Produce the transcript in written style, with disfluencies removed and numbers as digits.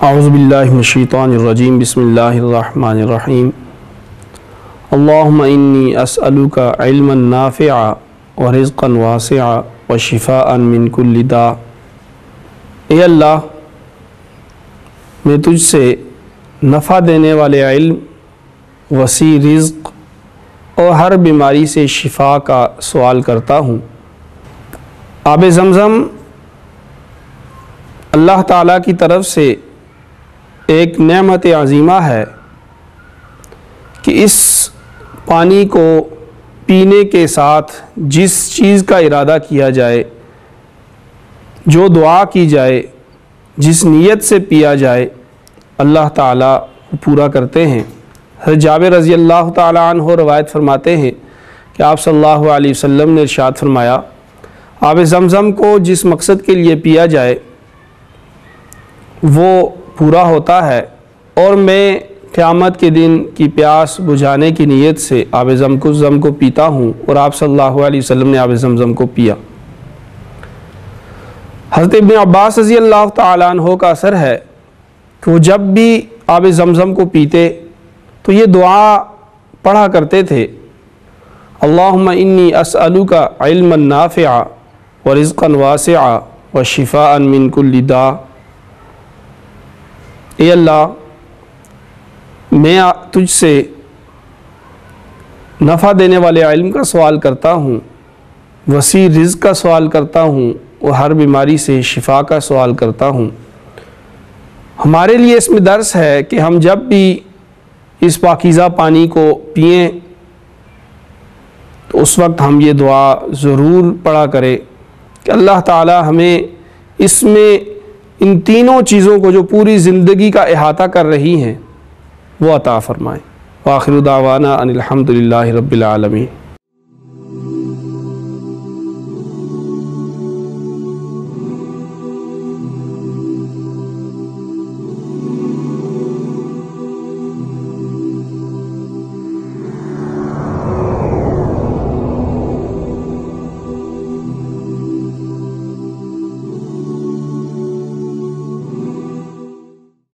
اعوذ باللہ من الشیطان الرجیم بسم اللہ الرحمن الرحیم اللہم انی اسألک علما نافعا ورزقا واسعا وشفاء من کل داء۔ اے اللہ، میں تجھ سے نفع دینے والے علم، وسیع رزق اور ہر بیماری سے شفا کا سوال کرتا ہوں۔ آب زمزم اللہ تعالیٰ کی طرف سے ایک نعمت عظیمہ ہے کہ اس پانی کو پینے کے ساتھ جس چیز کا ارادہ کیا جائے، جو دعا کی جائے، جس نیت سے پیا جائے، اللہ تعالیٰ پورا کرتے ہیں۔ حضرت جابر رضی اللہ تعالیٰ عنہ روایت فرماتے ہیں کہ آپ صلی اللہ علیہ وسلم نے ارشاد فرمایا، آب زمزم کو جس مقصد کے لیے پیا جائے وہ پورا ہوتا ہے، اور میں قیامت کے دن کی پیاس بجھانے کی نیت سے آب زمزم کو پیتا ہوں، اور آپ صلی اللہ علیہ وسلم نے آب زمزم کو پیا۔ حضرت ابن عباس رضی اللہ تعالیٰ عنہ کا اثر ہے کہ وہ جب بھی آب زمزم کو پیتے تو یہ دعا پڑھا کرتے تھے، اللہم انی اسألک علما نافعا ورزقا واسعا وشفاء من کل داء۔ اے اللہ، میں تجھ سے نفع دینے والے علم کا سوال کرتا ہوں، وسیع رزق کا سوال کرتا ہوں، اور ہر بیماری سے شفا کا سوال کرتا ہوں۔ ہمارے لیے اس میں درس ہے کہ ہم جب بھی اس پاکیزہ پانی کو پئیں تو اس وقت ہم یہ دعا ضرور پڑھا کریں کہ اللہ تعالی ہمیں اس میں ان تینوں چیزوں کو جو پوری زندگی کا احاطہ کر رہی ہیں وہ عطا فرمائیں۔ وآخر دعوانا ان الحمد للہ رب العالمین۔